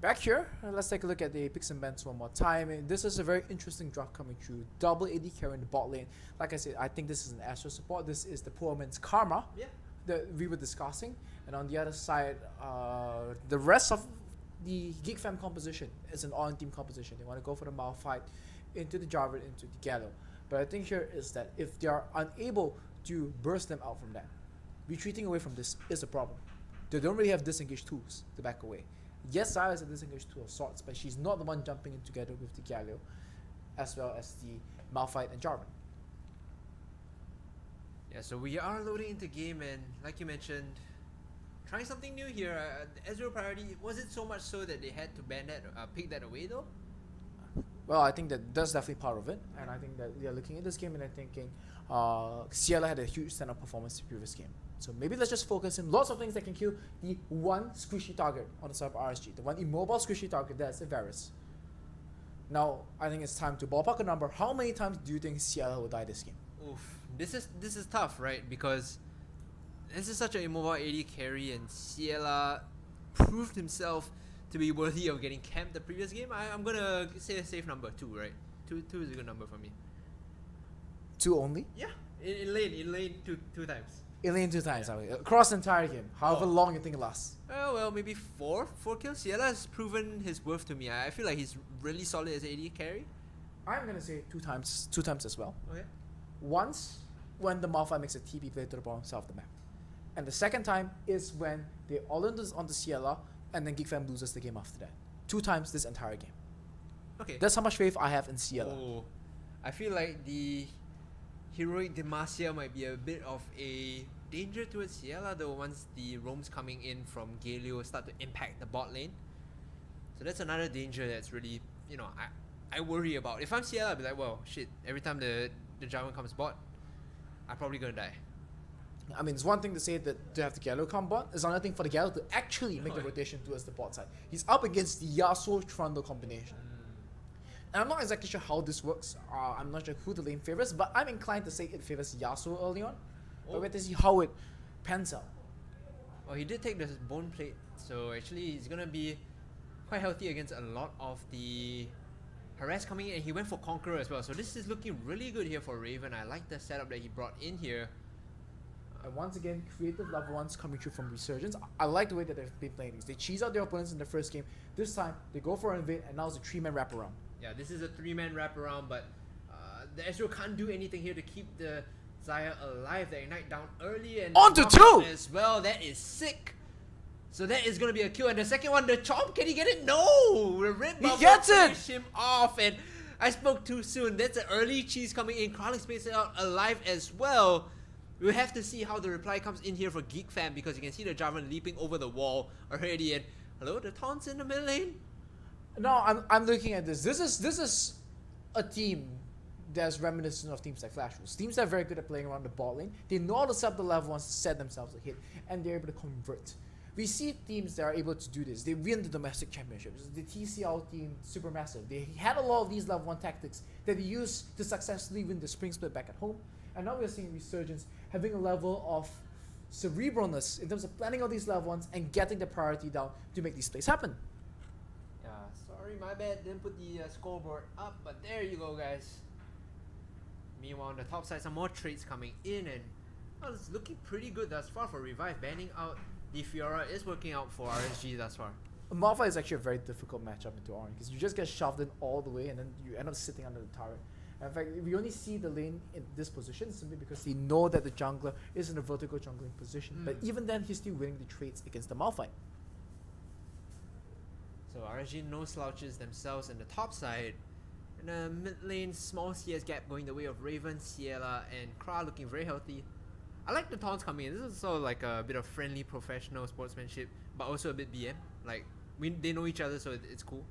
Back here, let's take a look at the picks and bans one more time. And this is a very interesting draft coming through. Double AD carry in the bot lane. Like I said, I think this is an Astro support. This is the poor man's Karma that we were discussing. And on the other side, the rest of the Geek Fam composition is an on-team composition. They want to go for the Malphite into the Jarvan, into the Gallo. But I think here is that if they are unable to burst them out from that, retreating away from this is a problem. They don't really have disengaged tools to back away. Yes, Zaya is a disengaged tool of sorts, but she's not the one jumping in together with the Galio, as well as the Malphite and Jarvan. Yeah, so we are loading into game, and like you mentioned, trying something new here. Ezreal priority, was it so much so that they had to ban that, pick that away though? Well, I think that's definitely part of it, and I think that they are looking at this game and they're thinking, Ciela had a huge stand-up performance in the previous game. So maybe let's just focus on lots of things that can kill the one squishy target on the side of Rsg. The one immobile squishy target, that's Varus. Now, I think it's time to ballpark a number. How many times do you think Ciela will die this game? Oof, this is tough, right? Because this is such an immobile AD carry, and Ciela proved himself to be worthy of getting camped the previous game. I'm gonna say a safe number, 2, right? 2 is a good number for me. 2 only? Yeah, in lane two times. In lane 2 times, across the entire game, however long you think it lasts. Oh, well, maybe 4 kills. Ciela has proven his worth to me. I feel like he's really solid as AD carry. I'm gonna say 2 times as well. Okay. Once, when the Malphite makes a TP play to the bottom side of the map. And the second time is when they all onto Ciela, and then Geek Fam loses the game after that. 2 times this entire game. Okay. That's how much faith I have in Ciela. Oh, I feel like the heroic Demacia might be a bit of a danger towards Ciela though once the roams coming in from Galio start to impact the bot lane. So that's another danger that's really, you know, I worry about. If I'm Ciela, I'd be like, well, shit, every time the Jarvan comes bot, I'm probably gonna die. I mean, it's one thing to say that to have the Gallo come bot. It's another thing for the Gallo to actually make the rotation towards the bot side. He's up against the Yasuo Trundle combination. And I'm not exactly sure how this works. I'm not sure who the lane favors, but I'm inclined to say it favors Yasuo early on. But we'll have to see how it pans out. Well, he did take the bone plate, so actually he's gonna be quite healthy against a lot of the harass coming in, and he went for Conqueror as well. So this is looking really good here for Raven. I like the setup that he brought in here. And once again, creative level 1s coming through from Resurgence. I like the way that they've been playing these. They cheese out their opponents in the first game. This time, they go for an invade, and now it's a 3-man wraparound. Yeah, this is a 3-man wraparound, but the Ezreal can't do anything here to keep the Xayah alive. They ignite down early and onto 2 as well. That is sick. So that is gonna be a kill. And the second one, the chomp, can he get it? No! The red bubble gets it! finished him off, and I spoke too soon. That's an early cheese coming in. Kralik spaced it out alive as well. We'll have to see how the reply comes in here for Geek Fam, because you can see the Jarvan leaping over the wall already. And hello, the taunts in the mid lane. No, I'm looking at this. This is a team that's reminiscent of teams like Flash Wolves. Teams that are very good at playing around the bot lane. They know how to set the level ones to set themselves a hit, and they're able to convert. We see teams that are able to do this. They win the domestic championships. The TCL team, Supermassive, they had a lot of these level 1 tactics that they used to successfully win the spring split back at home. And now we're seeing Resurgence having a level of cerebralness in terms of planning all these level 1s and getting the priority down to make these plays happen. Yeah, sorry, my bad. Didn't put the scoreboard up, but there you go, guys. Meanwhile, on the top side, some more trades coming in, and well, it's looking pretty good thus far for Revive. Banning out the Fiora is working out for Rsg thus far. Malphite is actually a very difficult matchup into Orange because you just get shoved in all the way and then you end up sitting under the turret. In fact, we only see the lane in this position simply because they know that the jungler is in a vertical jungling position. But even then, he's still winning the trades against the Malphite. So Rsg no slouches themselves in the top side. In the mid lane, small CS gap going the way of Raven, Ciela, and Kra looking very healthy. I like the taunts coming in. This is sort of like a bit of friendly professional sportsmanship, but also a bit BM. Like, they know each other, so it's cool.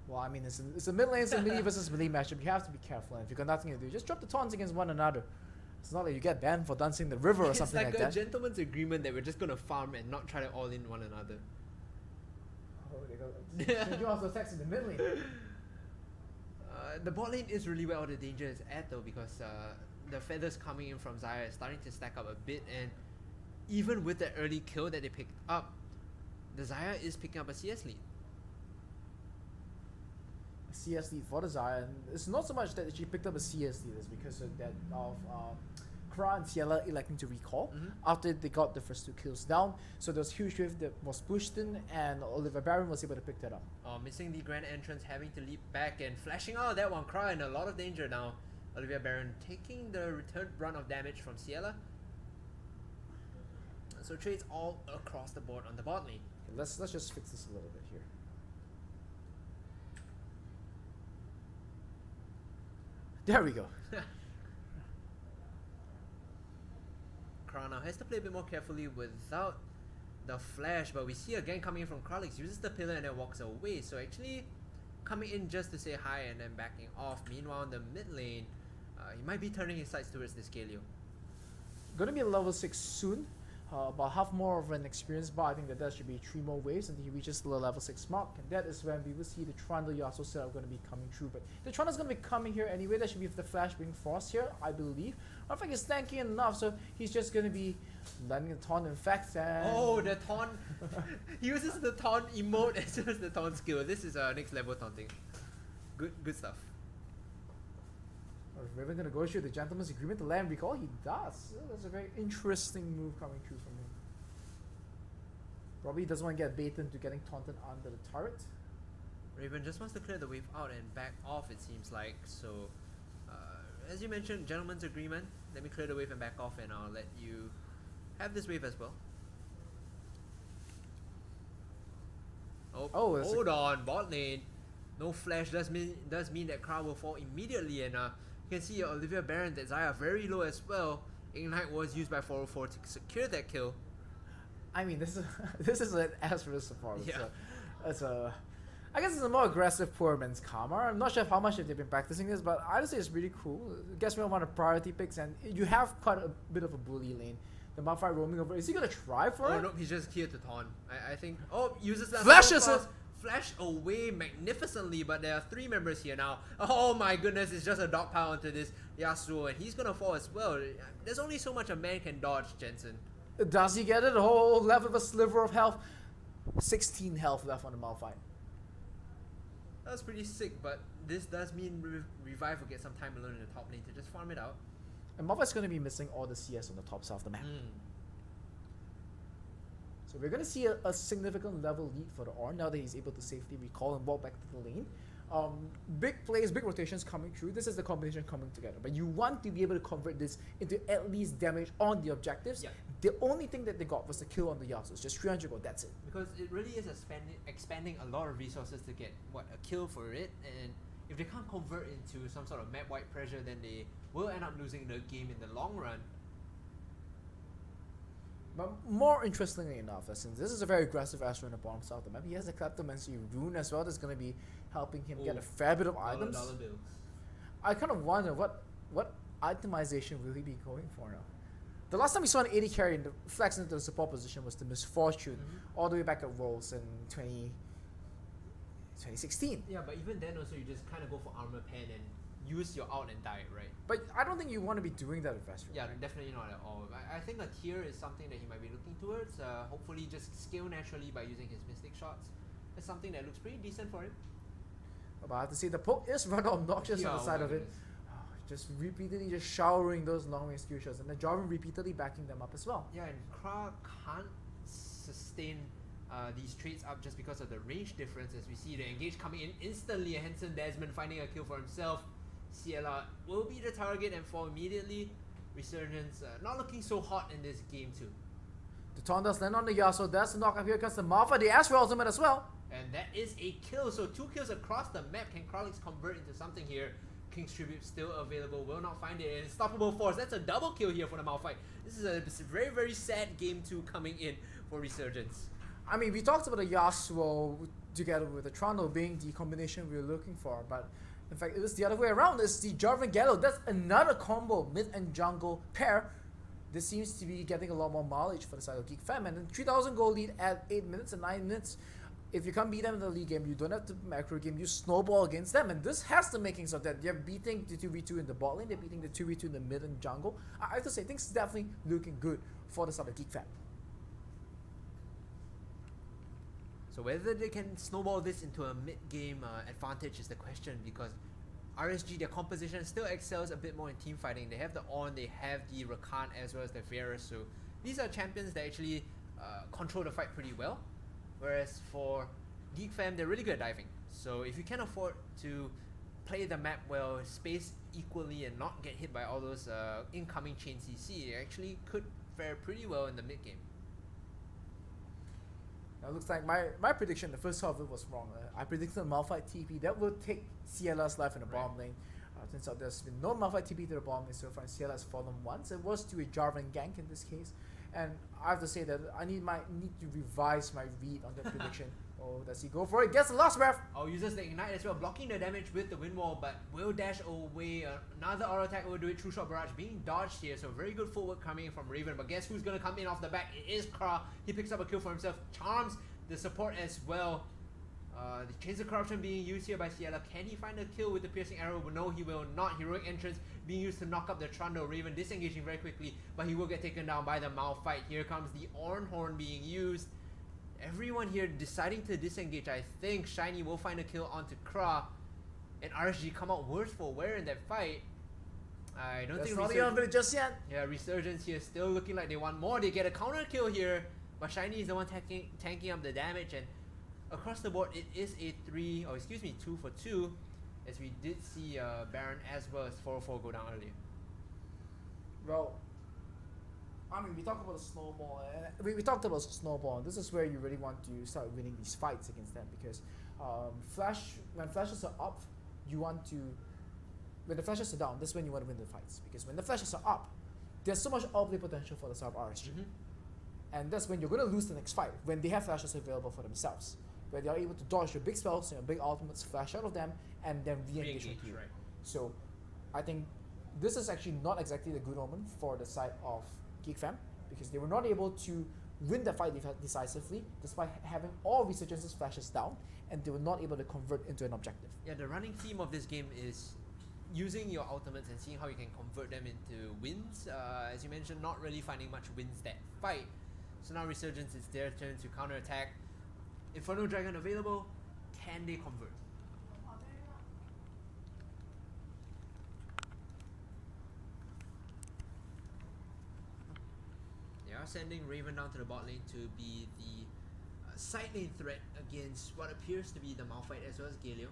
Well, I mean, it's a mid lane, it's a melee versus melee matchup. You have to be careful, and if you've got nothing to do, just drop the taunts against one another. It's not like you get banned for dancing the river or something like that. It's like a gentleman's agreement that we're just gonna farm and not try to all in one another. Oh, they go. You also attacks in the mid lane. The bot lane is really where all the danger is at though, because the feathers coming in from Xayah is starting to stack up a bit, and even with the early kill that they picked up, the Xayah is picking up a CS lead. A CS lead for the Xayah, and it's not so much that she picked up a CS lead, it's because of that of Kra and Ciela electing to recall after they got the first 2 kills down. So there was huge wave that was pushed in, and Olivia Baron was able to pick that up. Missing the grand entrance, having to leap back and flashing out that one. Kra in a lot of danger now. Olivia Baron taking the return run of damage from Ciela. So trades all across the board on the bot lane. Okay, let's just fix this a little bit here. There we go. Kra now has to play a bit more carefully without the flash, but we see again coming in from Kralix, uses the pillar and then walks away. So actually coming in just to say hi and then backing off. Meanwhile in the mid lane, he might be turning his sights towards this Galio. Gonna be a level 6 soon. About half more of an experience bar. I think that should be 3 more waves until he reaches the level 6 mark, and that is when we will see the Trundle Yasuo setup going to be coming through. But the Trundle's going to be coming here anyway. That should be with the flash being forced here, I believe. I think he's tanky enough, so he's just going to be landing the taunt in fact. And oh, the taunt! He uses the taunt emote as well as the taunt skill. This is next level taunting. Good stuff. Is Raven going to go through the gentleman's agreement to land recall? He does. That's a very interesting move coming through from him. Probably doesn't want to get baited into getting taunted under the turret. Raven just wants to clear the wave out and back off, it seems like. So, as you mentioned, gentleman's agreement. Let me clear the wave and back off, and I'll let you have this wave as well. Oh, hold on, bot lane. No flash does mean that Kra will fall immediately, and you can see Olivia Baron, that Xayah very low as well. Ignite was used by 404 to secure that kill. I mean, this is an Asper's support. Yeah. I guess it's a more aggressive poor man's karma. I'm not sure how much they've been practicing this, but I would say it's really cool. It gets me on one of the priority picks, and you have quite a bit of a bully lane. The Malphite roaming over. Is he gonna try for it? Oh no, he's just here to taunt. I think. Oh, uses that flash away magnificently, but there are 3 members here now. Oh my goodness, it's just a dog pile onto this Yasuo, and he's gonna fall as well. There's only so much a man can dodge, Jensen. Does he get it? Oh, left with a sliver of health. 16 health left on the Malphite. That was pretty sick, but this does mean Revive will get some time alone in the top lane to just farm it out. And Malphite's gonna be missing all the CS on the top side of the map. So we're going to see a significant level lead for the Ornn now that he's able to safely recall and walk back to the lane. Big plays, big rotations coming through. This is the combination coming together. But you want to be able to convert this into at least damage on the objectives. Yeah. The only thing that they got was the kill on the Yasuo. It's just 300 gold, that's it. Because it really is expanding a lot of resources to get, a kill for it. And if they can't convert into some sort of map-wide pressure, then they will end up losing the game in the long run. But more interestingly enough, since this is a very aggressive Astro in the bottom side of the map, he has a Kleptomancy rune as well that's going to be helping him get a fair bit of items. Dollar bills. I kind of wonder what itemization will he be going for now? The last time we saw an 80 carry in the flex into the support position was the Misfortune, all the way back at Worlds in 2016. Yeah, but even then also you just kind of go for armor pen and use your out and die, right? But I don't think you want to be doing that with Vesper. Yeah, definitely not at all. I think a tier is something that he might be looking towards. Hopefully just scale naturally by using his Mystic shots. It's something that looks pretty decent for him. But I have to say, the poke is rather obnoxious on the side of it. Just repeatedly just showering those long range skill shots, and the Jarvan repeatedly backing them up as well. Yeah, and Kra can't sustain these trades up just because of the range difference, as we see the engage coming in instantly. Hanson Desmond finding a kill for himself. Ciela will be the target and fall immediately. Resurgence not looking so hot in this game too. The taunt does land on the Yasuo. That's the knockup. Here comes the Malphite, the Astro ultimate as well. And that is a kill. So 2 kills across the map. Can Kralix convert into something here? King's Tribute still available. Will not find it. Unstoppable Force. That's a double kill here for the Malphite. This is a very, very sad game 2 coming in for Resurgence. I mean, we talked about the Yasuo together with the Trundle being the combination we were looking for, but in fact, it was the other way around. It's the Jarvan Gallo. That's another combo, mid and jungle pair. This seems to be getting a lot more mileage for the side of Geek Fam. And then 3,000 gold lead at 8 minutes and 9 minutes. If you can't beat them in the league game, you don't have to macro game, you snowball against them. And this has the makings of that. They're beating the 2v2 in the bot lane, they're beating the 2v2 in the mid and jungle. I have to say, things definitely looking good for the side of Geek Fam. So whether they can snowball this into a mid-game advantage is the question, because RSG, their composition still excels a bit more in team fighting. They have the Ornn, they have the Rakan as well as the Varus. So these are champions that actually control the fight pretty well. Whereas for Geek Fam, they're really good at diving. So if you can afford to play the map well, space equally, and not get hit by all those incoming chain CC, it actually could fare pretty well in the mid game. Now it looks like my prediction, the first half of it was wrong. I predicted a Malphite TP that will take CLR's life in the bottom lane. Turns out there's been no Malphite TP to the bottom lane so far, and CLR has fallen once. It was to a Jarvan gank in this case. And I have to say that I need to revise my read on that prediction. Oh, does he go for it? Gets the last breath! Oh, uses the Ignite as well, blocking the damage with the Wind Wall, but will dash away. Another auto attack will do it. True Shot Barrage being dodged here, so very good footwork coming in from Raven. But guess who's going to come in off the back? It is Kra. He picks up a kill for himself. Charms the support as well. The Chains of Corruption being used here by Ciela. Can he find a kill with the Piercing Arrow? But no, he will not. Heroic Entrance being used to knock up the Trundle. Raven disengaging very quickly, but he will get taken down by the Malphite. Here comes the Ornn Horn being used. Everyone here deciding to disengage. I think Shiny will find a kill onto Kra, and RSG come out worse for wear in that fight. I don't think not the end of it just yet. Yeah, Resurgence here still looking like they want more. They get a counter kill here, but Shiny is the one tanking up the damage, and across the board it is a 2 for 2, as we did see Baron as well as 4-4 go down earlier. Well, I mean, we talked about the snowball. We talked about snowball. This is where you really want to start winning these fights against them, because when flashes are up, you want to. When the flashes are down, that's when you want to win the fights. Because when the flashes are up, there's so much outplay potential for the side of RSG, and that's when you're going to lose the next fight. When they have flashes available for themselves, where they are able to dodge your big spells, big ultimates, flash out of them, and then re-engage with you. Right. So, I think this is actually not exactly the good omen for the side of Geek Fam, because they were not able to win the fight decisively despite having all Resurgence's flashes down, and they were not able to convert into an objective. Yeah, the running theme of this game is using your ultimates and seeing how you can convert them into wins. As you mentioned, not really finding much wins that fight. So now Resurgence, it's their turn to counterattack. Inferno Dragon available, can they convert? They are sending Raven down to the bot lane to be the side lane threat against what appears to be the Malphite as well as Galio.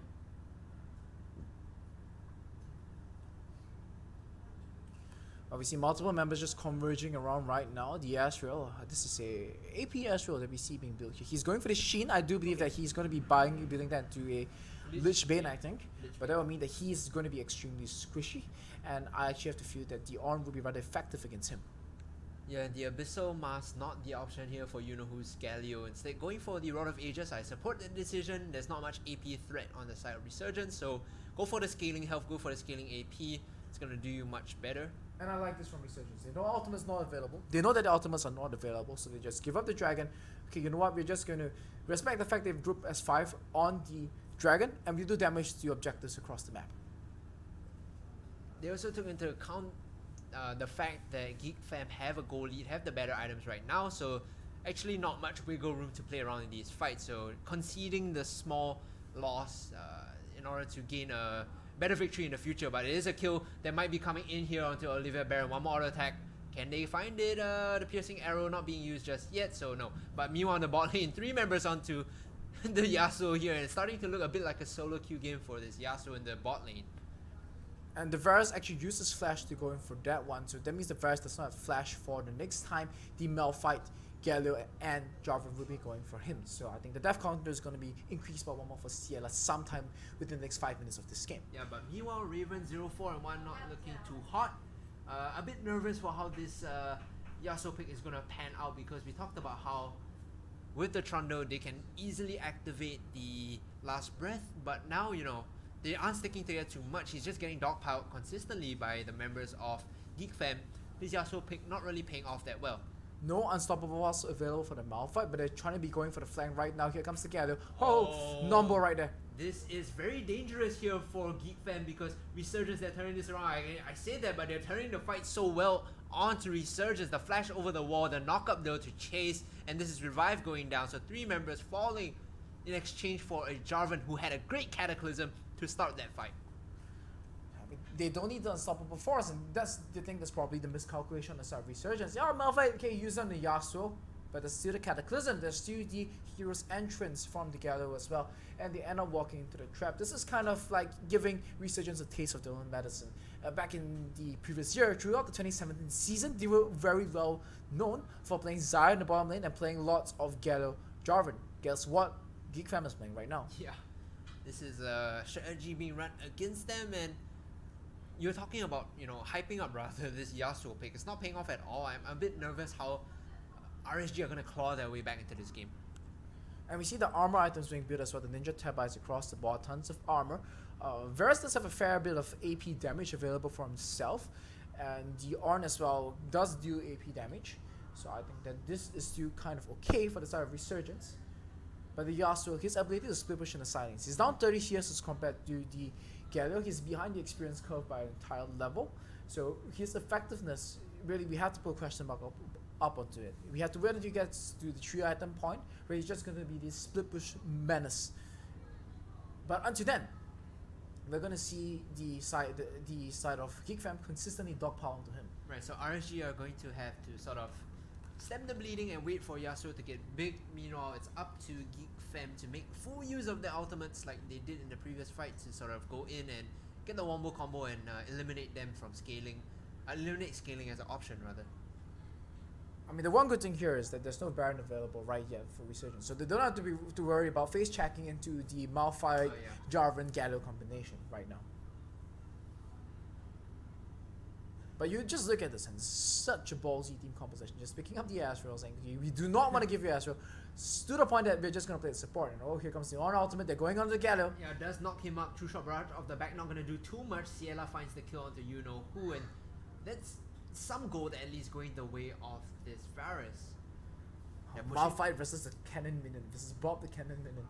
We see multiple members just converging around right now. The Astral, this is a AP Astral that we see being built here. He's going for the Sheen. I do believe that he's going to be building that to a Lich Bane, I think. But that will mean that he's going to be extremely squishy, and I actually have to feel that the Ornn will be rather effective against him. Yeah, the Abyssal Mask not the option here for you-know-who's Galio. Instead, going for the Rod of Ages. I support the decision. There's not much AP threat on the side of Resurgence, so go for the scaling health, go for the scaling AP. It's going to do you much better. And I like this from Resurgence. They know ultimate's not available. They know that the ultimates are not available, so they just give up the dragon. Okay, you know what? We're just going to respect the fact they've dropped S5 on the dragon, and we do damage to objectives across the map. They also took into account the fact that Geek Fam have a goal lead, have the better items right now, so actually not much wiggle room to play around in these fights. So conceding the small loss in order to gain a better victory in the future, but it is a kill that might be coming in here onto Olivia Baron. One more auto attack. Can they find it? The Piercing Arrow not being used just yet, so no. But meanwhile on the bot lane, 3 members onto the Yasuo here, and it's starting to look a bit like a solo queue game for this Yasuo in the bot lane. And the Varus actually uses Flash to go in for that one, so that means the Varus does not have Flash for the next time the Malphite, Galio, and Jarvan will be going for him. So I think the death counter is going to be increased by 1 more for Ciela sometime within the next 5 minutes of this game. Yeah, but meanwhile Raven 0-4 and 1 not looking too hot. A bit nervous for how this Yasuo pick is going to pan out, because we talked about how with the Trundle they can easily activate the Last Breath, but now, you know, they aren't sticking together too much. He's just getting dogpiled consistently by the members of Geek Fam. This Yasuo pick not really paying off that well. No unstoppable was available for the Malphite, but they're trying to be going for the flank right now. Here comes the Galio. Oh, Nombo right there. This is very dangerous here for Geek Fam, because Resurgence, they're turning this around. I say that, but they're turning the fight so well onto Resurgence. The flash over the wall, the knock up though to chase, and this is Revive going down. So 3 members falling in exchange for a Jarvan who had a great Cataclysm to start that fight. I mean, they don't need the unstoppable force, and that's the thing that's probably the miscalculation on the side of Resurgence. Yeah, Malphite, okay, use on the Yasuo, but there's still the Cataclysm, there's still the hero's entrance from the Gallo as well, and they end up walking into the trap. This is kind of like giving Resurgence a taste of their own medicine. Back in the previous year, throughout the 2017 season, they were very well known for playing Xayah in the bottom lane and playing lots of Gallo Jarvan. Guess what? Geek Fam is playing right now. Yeah, this is a strategy being run against them, and you're talking about, you know, hyping up rather this Yasuo pick. It's not paying off at all. I'm a bit nervous how Rsg are going to claw their way back into this game. And we see the armor items being built as well. The Ninja Tabites across the board, tons of armor. Varus does have a fair bit of AP damage available for himself, and the Ornn as well does do AP damage. So I think that this is still kind of okay for the side of Resurgence. But the Yasuo, his ability to split push in the silence, he's down 30 CS as compared to the Galio. He's behind the experience curve by an entire level. So his effectiveness, really, we have to put a question mark up onto it. We have to wait until he gets to the 3 item point where he's just going to be this split push menace. But until then, we're going to see the side of Geek Fam consistently dogpile onto him. Right, so Rsg are going to have to sort of stem the bleeding and wait for Yasuo to get big. Meanwhile, it's up to Geek Fam to make full use of their ultimates like they did in the previous fight to sort of go in and get the wombo combo and eliminate them from scaling. Eliminate scaling as an option rather. I mean, the one good thing here is that there's no Baron available right yet for Resurgence, so they don't have to worry about face checking into the Malphite, Jarvan, Gallo combination right now. But you just look at this, and such a ballsy team composition. Just picking up the Azrael, saying we do not want to give you Azrael, to the point that we're just going to play the support. And oh, here comes the Ornn ultimate, they're going on the Gallo. Yeah, does knock him up. True shot barrage of the back, not going to do too much. Ciela finds the kill onto you-know-who, and that's some gold at least going the way of this Varus. Malphite versus the Cannon Minion versus Bob the Cannon Minion.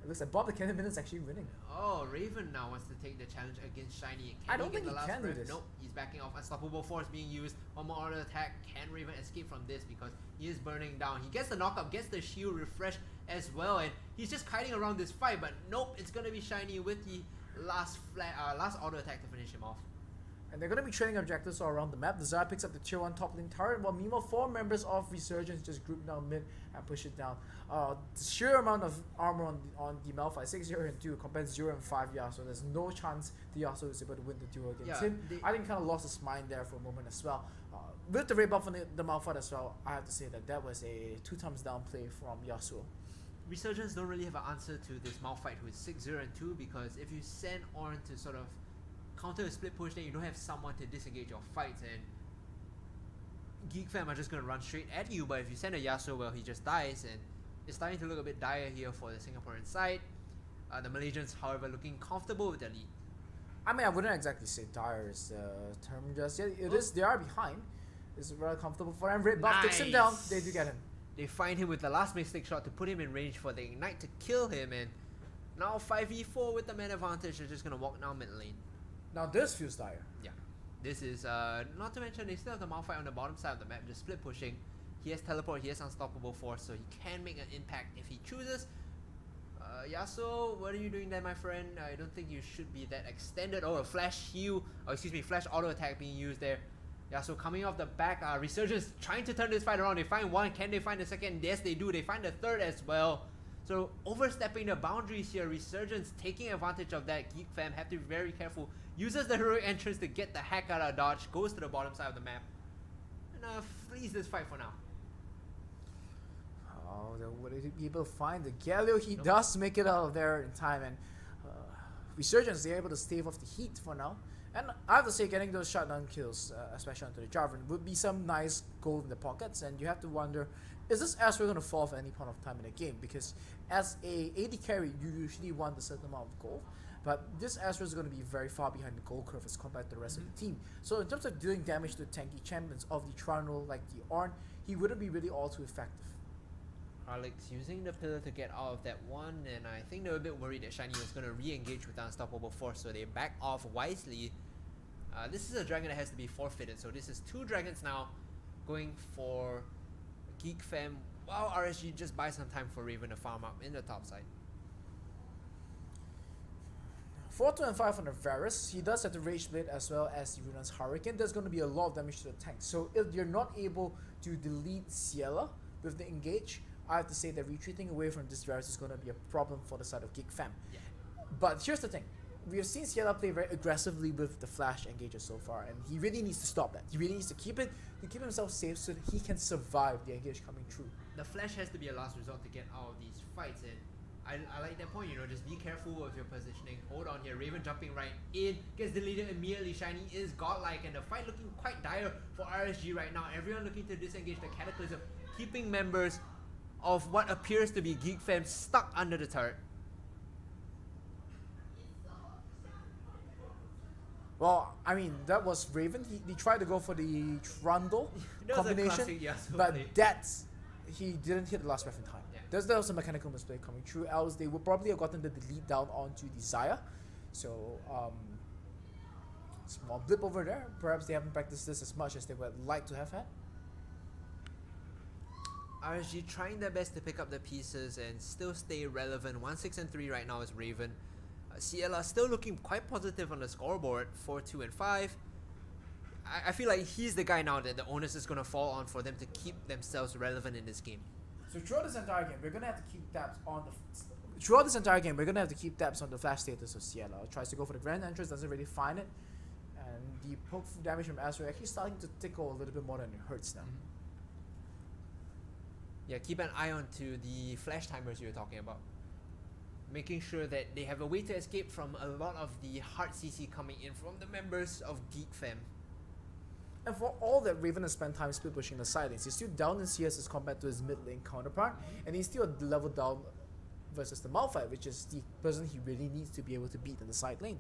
It looks like Bob the Cannon Minion is actually winning. Oh, Raven now wants to take the challenge against Shiny. I don't think he can do this. Nope, he's backing off. Unstoppable force being used. One more auto attack. Can Raven escape from this because he is burning down? He gets the knockup, gets the shield refresh as well, and he's just kiting around this fight. But nope, it's gonna be Shiny with the last auto attack to finish him off. And they're going to be trading objectives all around the map. The Xayah picks up the tier 1 top lane turret, while meanwhile 4 members of Resurgence just group down mid and push it down. The sheer amount of armor on the Malphite, 6, 0 and 2 compared to 0 and 5 Yasuo. There's no chance the Yasuo is able to win the duel against him. I think he kind of lost his mind there for a moment as well. With the red buff on the Malphite as well, I have to say that was a 2 times down play from Yasuo. Resurgence don't really have an answer to this Malphite who is 6, 0 and 2, because if you send Ornn to sort of counter a split push, then you don't have someone to disengage your fights, and Geek Fam are just going to run straight at you. But if you send a Yasuo, well, he just dies, and it's starting to look a bit dire here for the Singaporean side. The Malaysians, however, looking comfortable with the lead. I mean, I wouldn't exactly say dire is the term just yet. It is, they are behind. It's very comfortable for them. Red buff takes him down, they do get him. They find him with the last mistake shot to put him in range for the Ignite to kill him, and now 5v4 with the man advantage. They're just going to walk down mid lane. Now this feels dire. Yeah. This is, not to mention, they still have the Malphite on the bottom side of the map, just split pushing. He has teleport, he has unstoppable force, so he can make an impact if he chooses. Yasuo, what are you doing there, my friend? I don't think you should be that extended. Oh, a flash heal, flash auto attack being used there. Yasuo coming off the back, Resurgence trying to turn this fight around. They find one, can they find the second? Yes, they do. They find the third as well. So overstepping the boundaries here, Resurgence taking advantage of that. Geek Fam have to be very careful. Uses the heroic entrance to get the heck out of dodge, goes to the bottom side of the map, and flees this fight for now. Oh, would he be able to find the Galio? He does make it out of there in time, and Resurgence, they're able to stave off the heat for now. And I have to say, getting those shutdown kills, especially onto the Jarvan, would be some nice gold in the pockets, and you have to wonder, is this Azrael going to fall at any point of time in the game? Because as a AD carry, you usually want a certain amount of gold, but this Azrael is going to be very far behind the gold curve as compared to the rest of the team. So in terms of doing damage to tanky champions of the Trundle like the Ornn, he wouldn't be really all too effective. Alex using the pillar to get out of that one, and I think they were a bit worried that Shiny was going to re-engage with the unstoppable force, so they back off wisely. This is a dragon that has to be forfeited, so this is 2 dragons now going for Geek Fam, while Rsg just buys some time for Raven to farm up in the top side. 4, 2, and 5 on the Varus. He does have the Rage Blade as well as the Runan's Hurricane. There's going to be a lot of damage to the tank. So if you're not able to delete Ciela with the engage, I have to say that retreating away from this Varus is going to be a problem for the side of Geek Fam. Yeah. But here's the thing. We have seen Ciela play very aggressively with the Flash engager so far, and he really needs to stop that. He really needs to keep himself safe so that he can survive the engage coming through. The Flash has to be a last resort to get out of these fights, and I like that point, just be careful of your positioning. Hold on here, Raven jumping right in, gets deleted immediately. Shiny is godlike, and the fight looking quite dire for RSG right now. Everyone looking to disengage the Cataclysm, keeping members of what appears to be Geek Fam stuck under the turret. Well, I mean, that was Raven. He tried to go for the Trundle combination, but he didn't hit the last ref in time. Yeah. There was a mechanical misplay coming through, else they would probably have gotten the delete down onto the Xayah. So, small blip over there. Perhaps they haven't practiced this as much as they would like to have had. RSG trying their best to pick up the pieces and still stay relevant. 1-6 and 3 right now is Raven. Ciela still looking quite positive on the scoreboard, 4, 2, and 5. I feel like he's the guy now that the onus is going to fall on for them to keep themselves relevant in this game. So throughout this entire game, we're going to have to keep tabs on the flash status of Ciela. Tries to go for the grand entrance, doesn't really find it. And the poke damage from Azrael actually starting to tickle a little bit more than it hurts now. Yeah, keep an eye on to the flash timers you were talking about. Making sure that they have a way to escape from a lot of the hard CC coming in from the members of Geek Fam. And for all that Raven has spent time split pushing the side lanes, he's still down in CS as compared to his mid lane counterpart, and he's still a level down versus the Malphite, which is the person he really needs to be able to beat in the side lane.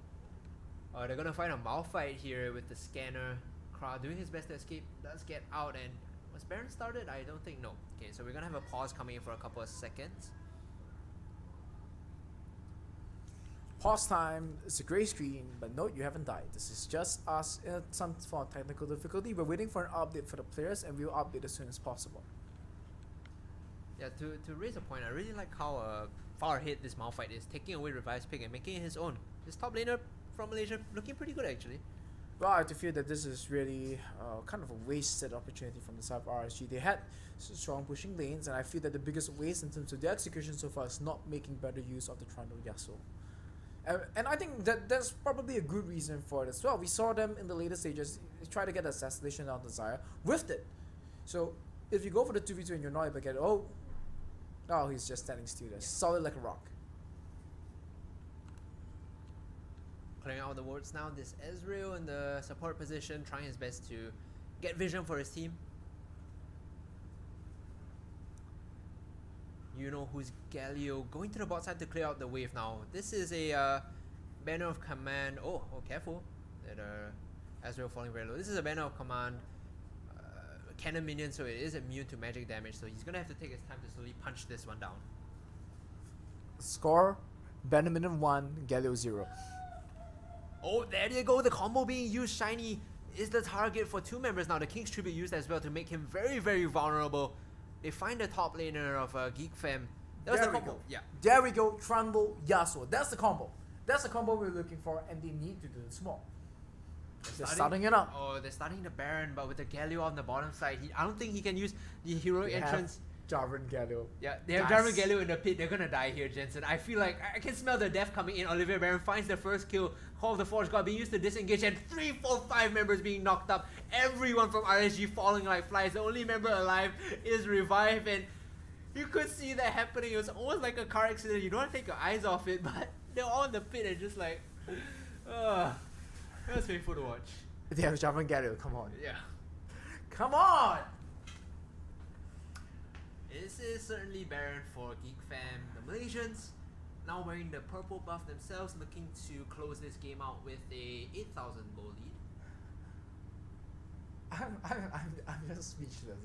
They're gonna find a Malphite here with the scanner. Kra doing his best to escape, does get out, and was Baron started? I don't think, no. Okay, so we're gonna have a pause coming in for a couple of seconds. Pause time, it's a grey screen, but note you haven't died. This is just us in some form of technical difficulty. We're waiting for an update for the players, and we'll update as soon as possible. Yeah, to raise a point, I really like how far ahead this Malphite is, taking away Revive's pick and making it his own. This top laner from Malaysia looking pretty good actually. Well, I have to feel that this is really kind of a wasted opportunity from the side of RSG. They had strong pushing lanes, and I feel that the biggest waste in terms of their execution so far is not making better use of the Trundle Yasuo. And I think that that's probably a good reason for it as well. We saw them in the later stages try to get assassination on the Xayah with it. So if you go for the 2v2 and you're not able to get it, oh, he's just standing still there, solid like a rock. Clearing out the wards now, this Ezreal in the support position, trying his best to get vision for his team. You know who's Galio going to the bot side to clear out the wave now. This is a banner of command. Oh, careful. That Ezreal falling very low. This is a banner of command cannon minion, so it is immune to magic damage. So he's gonna have to take his time to slowly punch this one down. Score: banner minion 1, Galio 0. Oh, there you go. The combo being used. Shiny is the target for 2 members now. The King's Tribute used as well to make him very, very vulnerable. They find the top laner of Geek Fam. That was the combo. Yeah. There we go. Trundle, Yasuo. That's the combo. That's the combo we're looking for, and they need to do it small. They're starting it up. Oh, they're starting the Baron, but with the Galio on the bottom side, I don't think he can use the heroic entrance. Jarvan Galio. Yeah, they have Jarvan Galio in the pit. They're gonna die here, Jensen. I feel like I can smell the death coming in. Olivia Baron finds the first kill. Call of the Forge God being used to disengage, and 3, 4, 5 members being knocked up. Everyone from RSG falling like flies. The only member alive is Revive, and you could see that happening. It was almost like a car accident. You don't want to take your eyes off it, but they're all in the pit and just like, that was painful to watch. They have Jarvan Galio. Come on. Yeah. Come on. This is certainly Baron for Geek Fam. The Malaysians now wearing the purple buff themselves, looking to close this game out with a 8,000 goal lead. I'm just speechless.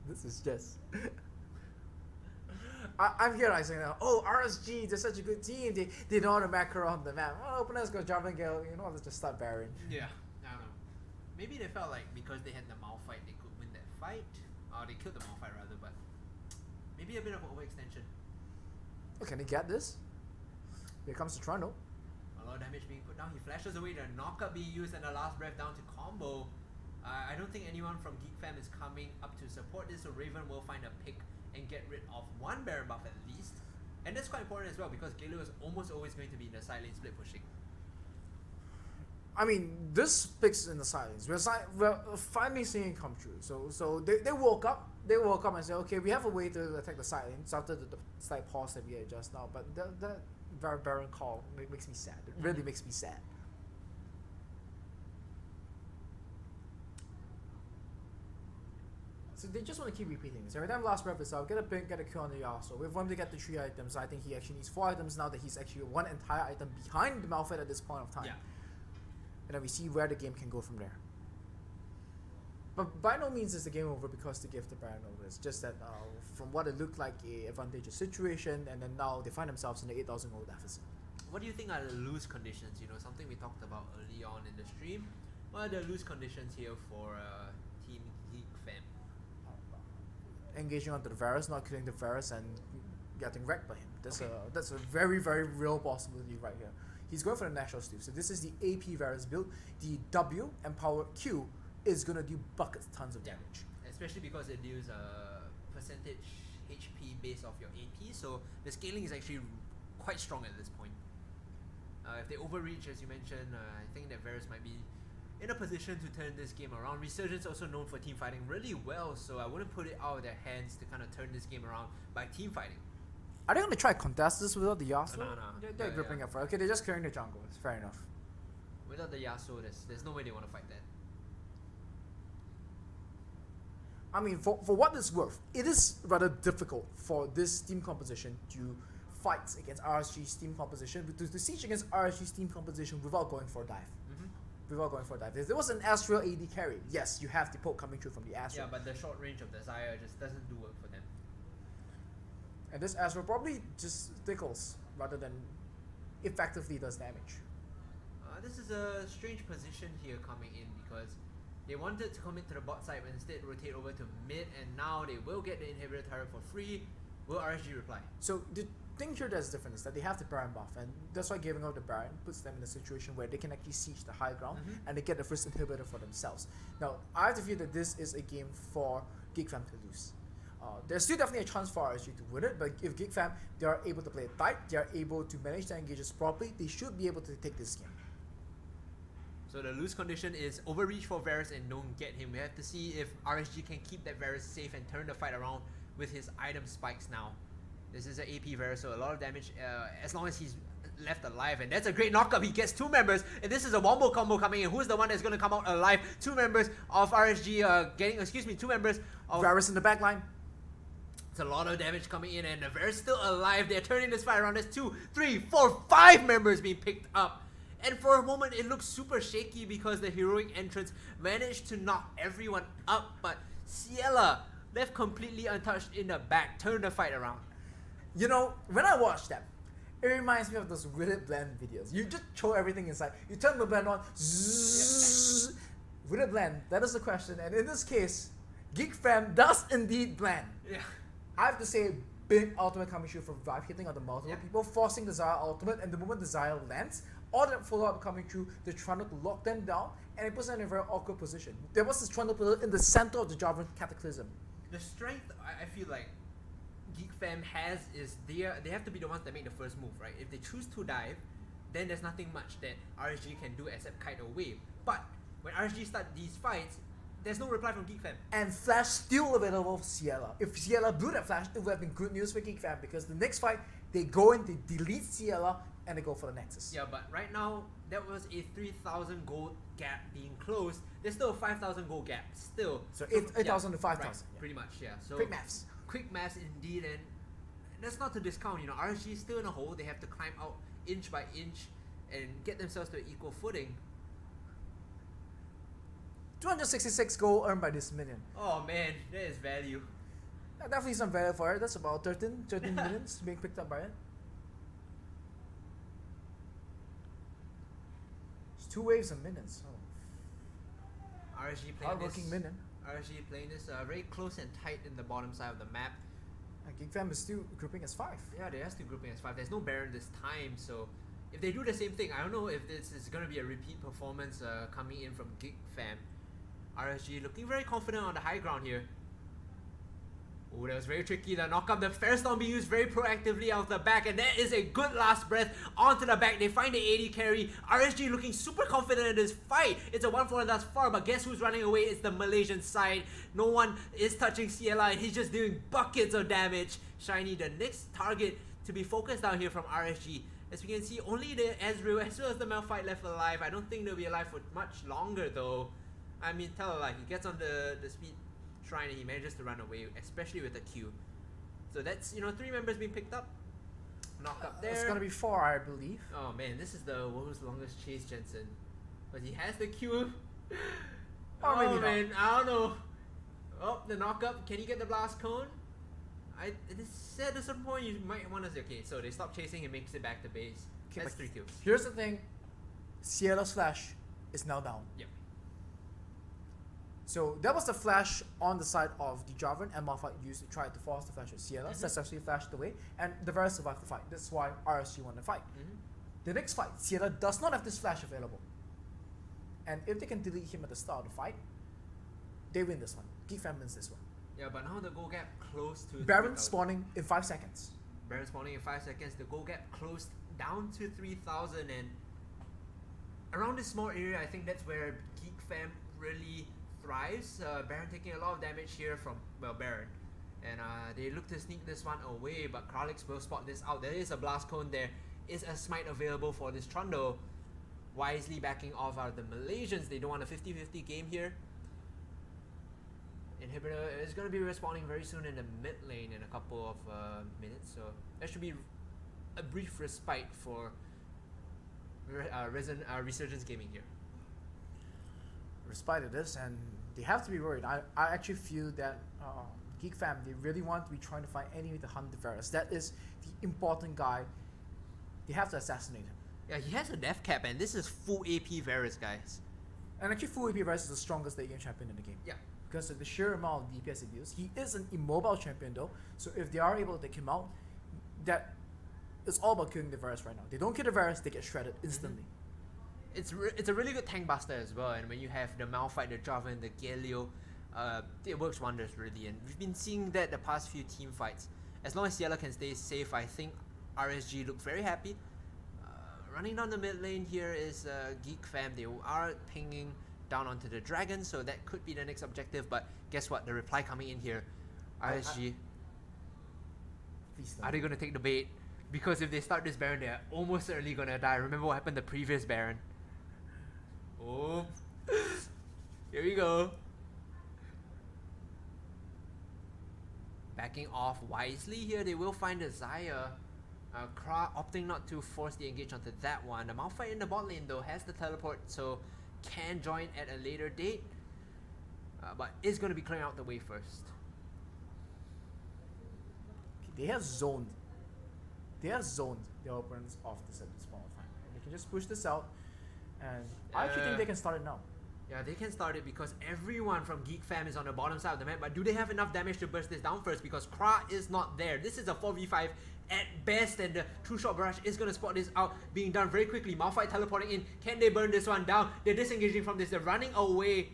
This is just. I'm here like saying, oh, RSG, they're such a good team. They know how to macro on the map. Oh, openers go Jarvan Galio. You know what? Let's just start Baron. Yeah, I don't know. Maybe they felt like because they had the Malphite, they could win that fight. They killed the Malphite rather, but maybe a bit of an overextension. Oh, can they get this? Here comes the Trundle. of damage being put down. He flashes away, the knockup being used, and the last breath down to combo. I don't think anyone from Geek Fam is coming up to support this, so Raven will find a pick and get rid of one Baron buff at least. And that's quite important as well, because Galio is almost always going to be in the side lane split pushing. I mean, this picks in the silence. We're finally seeing it come true. So they woke up. They woke up and said, okay, we have a way to attack the side lane. So after the slight pause that we had just now, but that Baron call makes me sad. It really makes me sad. So they just want to keep repeating this. Every time last breath is out, get a pink, get a Q on the Yasuo. With him to get the 3 items, I think he actually needs 4 items now that he's actually 1 entire item behind the Malphite at this point of time. Yeah. And then we see where the game can go from there. But by no means is the game over because they give the Baron over. It's just that from what it looked like a advantageous situation, and then now they find themselves in the 8,000 gold deficit. What do you think are the loose conditions? You know, something we talked about early on in the stream. What are the loose conditions here for Team Geek Fam? Engaging onto the Varus, not killing the Varus, and getting wrecked by him. That's a very, very real possibility right here. He's going for the natural steal. So this is the AP Varus build. The W empowered Q is gonna do buckets tons of damage. Especially because it deals a percentage HP based off your AP, so the scaling is actually quite strong at this point. If they overreach, as you mentioned, I think that Varus might be in a position to turn this game around. Resurgence also known for team fighting really well, so I wouldn't put it out of their hands to kind of turn this game around by team fighting. Are they going to try contest this without the Yasuo? No. They're gripping up for it. Okay, they're just clearing the jungle. It's fair enough. Without the Yasuo, there's no way they want to fight that. I mean, for what it's worth, it is rather difficult for this team composition to fight against RSG's team composition, to siege against RSG's team composition without going for a dive. Without going for a dive. If there was an Astral AD carry, yes, you have the poke coming through from the Astral. Yeah, but the short range of the Xayah just doesn't do work for them. And this Astral probably just tickles rather than effectively does damage. This is a strange position here coming in because they wanted to commit to the bot side but instead rotate over to mid, and now they will get the inhibitor turret for free. Will RSG reply? So the thing here that's different is that they have the Baron buff, and that's why giving out the Baron puts them in a situation where they can actually siege the high ground and they get the first inhibitor for themselves. Now, I have to feel that this is a game for Geek Fam to lose. There's still definitely a chance for RSG to win it, but if Geek Fam, they are able to play it tight, they are able to manage their engages properly, they should be able to take this game. So the loose condition is overreach for Varus and don't get him. We have to see if RSG can keep that Varus safe and turn the fight around with his item spikes now. This is an AP Varus, so a lot of damage as long as he's left alive, and that's a great knockup. He gets 2 members, and this is a wombo combo coming in. Who's the one that's going to come out alive? 2 members of RSG 2 members of Varus in the back line. It's a lot of damage coming in, and Varus still alive. They're turning this fight around. There's 2, 3, 4, 5 members being picked up. And for a moment, it looks super shaky because the heroic entrance managed to knock everyone up, but Ciela, left completely untouched in the back, turned the fight around. You know, when I watch them, it reminds me of those Willet Blend videos. You just throw everything inside. You turn the blend on. Zzz, Willet Blend, that is the question. And in this case, Geek Fam does indeed blend. Yeah. I have to say, big ultimate coming through for Vive, hitting on the multiple people, forcing the Xayah ultimate, and the moment the Xayah lands, all that follow-up coming through, they're trying to lock them down, and it puts them in a very awkward position. There was this Trundle pillar in the center of the Javan Cataclysm. The strength I feel like Geek Fam has is they have to be the ones that make the first move, right? If they choose to dive, then there's nothing much that RSG can do except kite away. But when RSG start these fights, there's no reply from Geek Fam. And Flash still available for Ciela. If Ciela blew that Flash, it would have been good news for Geek Fam, because the next fight, they go in, they delete Ciela, and they go for the Nexus. Yeah, but right now, that was a 3,000 gold gap being closed. There's still a 5,000 gold gap, still. So 8,000 to 5,000. Right, pretty much, yeah. So quick maths. Quick maths indeed, and that's not to discount, you know, RSG is still in a hole. They have to climb out inch by inch and get themselves to an equal footing. 266 gold earned by this minion. Oh man, that is value. Definitely some value for it. That's about 13 minions being picked up by it. It's 2 waves of minions. Oh. RSG playing Hard-working this. minion. RSG playing this very close and tight in the bottom side of the map. And Geek Fam is still grouping as 5. Yeah, they are still grouping as 5. There's no Baron this time, so if they do the same thing, I don't know if this is going to be a repeat performance coming in from Geek Fam. Rsg looking very confident on the high ground here. Oh, that was very tricky. The knock-up, the Ferrostorm being used very proactively out the back, and that is a good last breath onto the back. They find the 80 carry. Rsg looking super confident in this fight. It's a 1-4 thus far, but guess who's running away? It's the Malaysian side. No one is touching Ciela, and he's just doing buckets of damage. Shiny, the next target to be focused down here from Rsg. As we can see, only the Ezreal as well as the Malphite left alive. I don't think they'll be alive for much longer though. I mean, tell a lie, he gets on the speed shrine and he manages to run away, especially with the Q. So that's, 3 members being picked up. Knock up there. It's gonna be 4, I believe. Oh man, this is the world's longest chase, Jensen. But he has the Q. Or maybe not. Man, I don't know. Oh, the knock up. Can he get the blast cone? It is said at some point you might want to say, okay, so they stop chasing, he makes it back to base. Okay, That's 3 kills. Here's the thing. Ciela's flash is now down. Yep. So that was the flash on the side of the Jarvan, and Malphite used to try to force the flash of Ciela. Successfully flashed away, and the Varus survived the fight. That's why RSG won the fight. The next fight, Ciela does not have this flash available. And if they can delete him at the start of the fight, they win this one. Geek Fam wins this one. Yeah, but now the goal gap close to Baron spawning in 5 seconds. Baron spawning in 5 seconds. The goal gap closed down to 3,000, and around this small area, I think that's where Geek Fam really thrives. Baron taking a lot of damage here from, Baron. And they look to sneak this one away, but Kralix will spot this out. There is a blast cone, there is a smite available for this Trundle. Wisely backing off are the Malaysians. They don't want a 50-50 game here. Inhibitor is going to be respawning very soon in the mid lane in a couple of minutes, so that should be a brief respite for Resurgence Gaming here. Respite of this, and they have to be worried. I actually feel that Geek Fam, they really want to be trying to find any way to hunt the Varus. That is the important guy. They have to assassinate him. Yeah, he has a death cap, and this is full AP Varus, guys. And actually, full AP Varus is the strongest late game champion in the game. Yeah. Because of the sheer amount of DPS he deals. He is an immobile champion though, so if they are able to take him out, that it's all about killing the Varus right now. They don't kill the Varus, they get shredded instantly. It's a really good tank buster as well, and when you have the Malphite, the Jarvan, the Galio, it works wonders really, and we've been seeing that the past few team fights. As long as Ciela can stay safe, I think RSG look very happy. Running down the mid lane here is Geek Fam. They are pinging down onto the dragon, so that could be the next objective, but guess what, the reply coming in here, RSG, are they going to take the bait? Because if they start this Baron, they're almost certainly going to die. Remember what happened the previous Baron. Oh, here we go. Backing off wisely here, they will find a Xayah. Kra opting not to force the engage onto that one. The Malphite in the bot lane though has the teleport, so can join at a later date, but is going to be clearing out the way first. They have zoned their opponents off this at this point of time. And they can just push this out, and I actually think they can start it now. Yeah, they can start it because everyone from Geek Fam is on the bottom side of the map, but do they have enough damage to burst this down first? Because Kra is not there. This is a 4v5 at best, and the True Shot Barrage is going to spot this out being done very quickly. Malphite teleporting in. Can they burn this one down? They're disengaging from this. They're running away.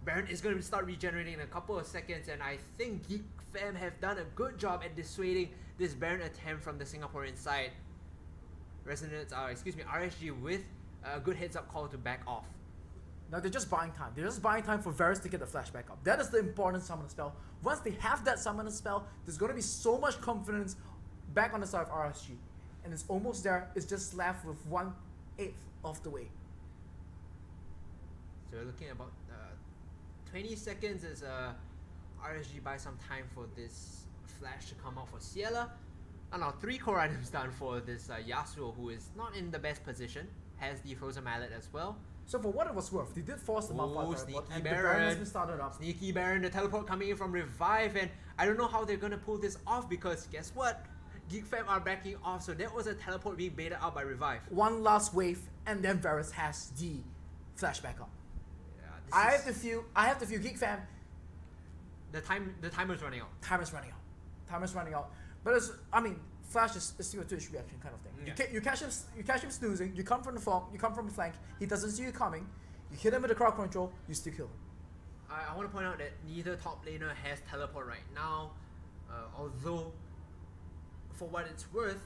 Baron is going to start regenerating in a couple of seconds, and I think Geek Fam have done a good job at dissuading this Baron attempt from the Singaporean side. RSG with a good heads up call to back off. Now they're just buying time. They're just buying time for Varus to get the flash back up. That is the important summoner spell. Once they have that summoner spell, there's going to be so much confidence back on the side of RSG. And it's almost there. It's just left with 1/8 of the way. So we're looking at about 20 seconds as RSG buys some time for this flash to come out for Ciela. And now 3 core items done for this Yasuo, who is not in the best position. Has the Frozen Mallet as well. So for what it was worth, they did force the Malphite teleport, and Baron. the Baron has been started up. Sneaky Baron, the teleport coming in from Revive, and I don't know how they're going to pull this off because guess what? Geek Fam are backing off, so that was a teleport being baited out by Revive. One last wave, and then Varus has the flash back up. Yeah, I have to feel Geek Fam. The timer's running out. Timer's running out. But Flash is still a Twitch reaction kind of thing. Yeah. You catch him snoozing. You come from the flank. He doesn't see you coming. You hit him with the crowd control. You still kill him. I want to point out that neither top laner has teleport right now, although for what it's worth,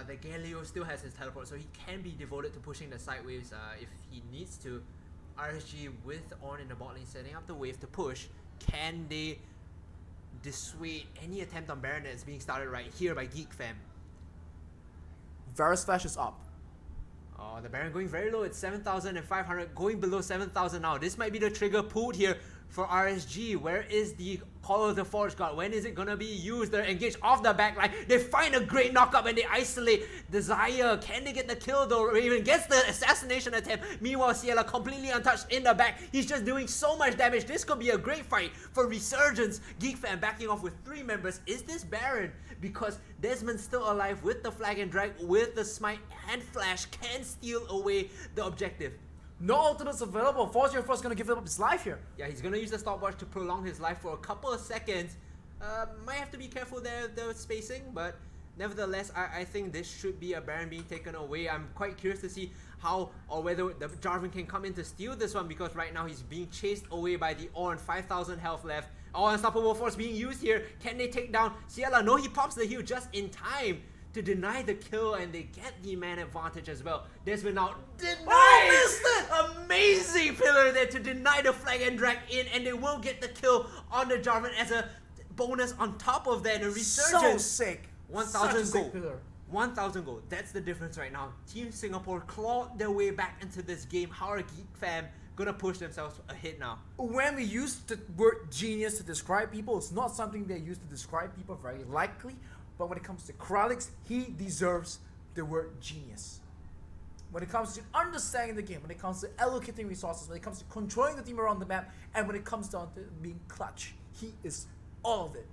the Galio still has his teleport, so he can be devoted to pushing the side waves if he needs to. RSG with Ornn in the bot lane setting up the wave to push. Can they dissuade any attempt on Baron that's being started right here by Geek Fam? Varus Flash is up. Oh, the Baron going very low. It's 7,500, going below 7,000 now. This might be the trigger pulled here for RSG. Where is the Call of the Forge God? When is it gonna be used? They're engaged off the backline. They find a great knockup and they isolate Desire. Can they get the kill though? Raven gets the assassination attempt. Meanwhile, Ciela completely untouched in the back. He's just doing so much damage. This could be a great fight for Resurgence. Geek Fan backing off with 3 members. Is this Baron? Because Desmond's still alive with the flag and drag, with the smite, and Flash can steal away the objective. No ultimates available. Forge is gonna give up his life here. Yeah, he's gonna use the stopwatch to prolong his life for a couple of seconds. Might have to be careful there, the spacing, but nevertheless, I think this should be a Baron being taken away. I'm quite curious to see how or whether the Jarvan can come in to steal this one, because right now he's being chased away by the Ornn. 5,000 health left. Oh, Unstoppable Force being used here. Can they take down Ciela? No, he pops the heal just in time to deny the kill, and they get the man advantage as well. Desmond now denied! Amazing pillar there to deny the flag and drag in, and they will get the kill on the Jarvan as a bonus on top of that. A Resurgence. So sick. 1,000 gold. 1,000 gold. That's the difference right now. Team Singapore clawed their way back into this game. How are Geek Fam gonna push themselves ahead now? When we use the word genius to describe people, it's not something they use to describe people very likely. But when it comes to Kralix, he deserves the word genius. When it comes to understanding the game, when it comes to allocating resources, when it comes to controlling the team around the map, and when it comes down to being clutch, he is all of it.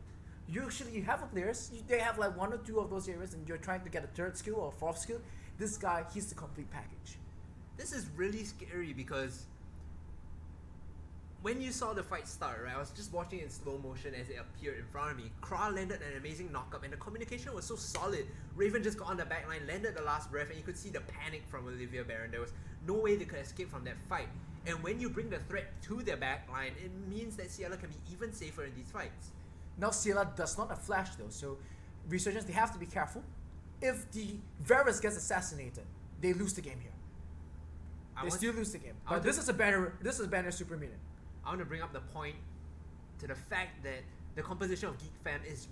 Usually you have players, they have like 1 or 2 of those areas and you're trying to get a 3rd skill or a 4th skill. This guy, he's the complete package. This is really scary because when you saw the fight start, right, I was just watching it in slow motion as it appeared in front of me. Kra landed an amazing knockup and the communication was so solid. Raven just got on the backline, landed the last breath, and you could see the panic from Olivia Baron. There was no way they could escape from that fight. And when you bring the threat to their backline, it means that Ciela can be even safer in these fights. Now Ciela does not have flash though, so Resurgence, they have to be careful. If the Varus gets assassinated, they lose the game here. They still lose the game. But this is a banner super mutant. I want to bring up the point to the fact that the composition of Geek Fam is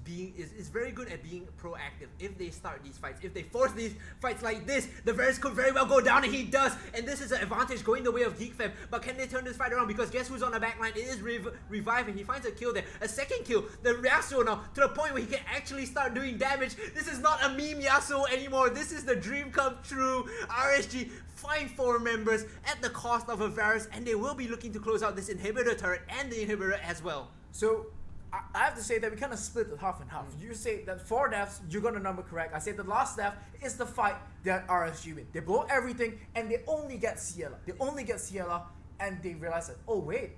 very good at being proactive. If they start these fights, if they force these fights like this, the Varus could very well go down, and he does. And this is an advantage going the way of Geek Fam. But can they turn this fight around? Because guess who's on the backline? It is Revive, and he finds a kill there. A 2nd kill. The Yasuo now to the point where he can actually start doing damage. This is not a meme Yasuo anymore. This is the dream come true. RSG find 4 members at the cost of a Varus, and they will be looking to close out this inhibitor turret and the inhibitor as well. So I have to say that we kind of split it half and half. You say that 4 deaths, you got the number correct. I say the last death is the fight that RSG win. They blow everything and they only get Ciela. They only get Ciela and they realize that, oh wait,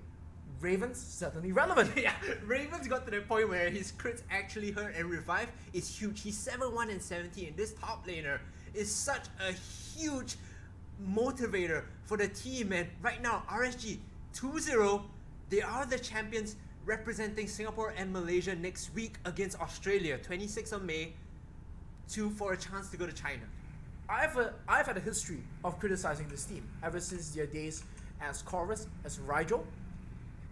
Raven's certainly relevant. Yeah, Raven's got to the point where his crits actually hurt, and Revive is huge. He's 7-1 and 70, and this top laner is such a huge motivator for the team. And right now, RSG 2-0, they are the champions, representing Singapore and Malaysia next week against Australia, 26th of May, for a chance to go to China. I've had a history of criticizing this team ever since their days as Chorus, as Rigel.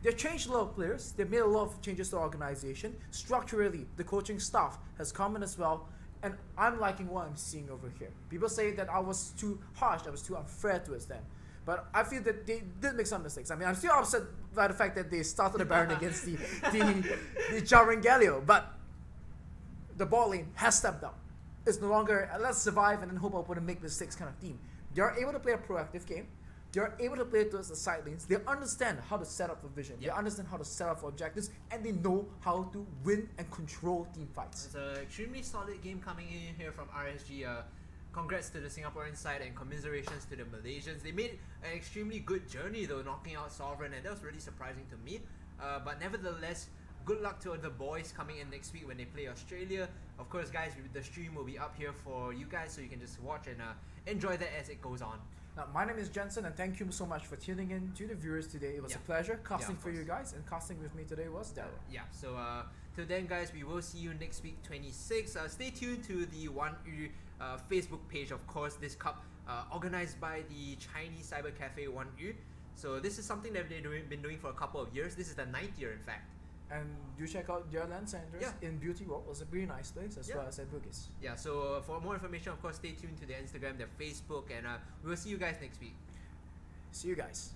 They've changed a lot of players, they've made a lot of changes to the organization. Structurally, the coaching staff has come in as well, and I'm liking what I'm seeing over here. People say that I was too harsh, I was too unfair towards them. But I feel that they did make some mistakes. I mean, I'm still upset by the fact that they started the Baron against the Jarvan Galio. But the bot lane has stepped up. It's no longer, let's survive and then hope I wouldn't make mistakes kind of team. They are able to play a proactive game. They are able to play towards the side lanes. They understand how to set up for vision. They understand how to set up for objectives. And they know how to win and control team fights. It's an extremely solid game coming in here from RSG. Congrats to the Singaporean side and commiserations to the Malaysians. They made an extremely good journey though, knocking out Sovereign, and that was really surprising to me. But nevertheless, good luck to the boys coming in next week when they play Australia. of course, guys, the stream will be up here for you guys, so you can just watch and enjoy that as it goes on. Now, my name is Jensen, and thank you so much for tuning in to the viewers today. It was a pleasure casting for you guys, and casting with me today was Daryl. Yeah, so till then, guys, we will see you next week, 26. Stay tuned to the 1U Facebook page, of course. This cup organized by the Chinese Cyber Cafe 1U. So this is something that they've been doing for a couple of years. This is the 9th year, in fact. And do check out their LAN centers in Beauty World. It was a very nice place, as well as at Bugis. Yeah, so for more information, of course, stay tuned to their Instagram, their Facebook, and we will see you guys next week. See you guys.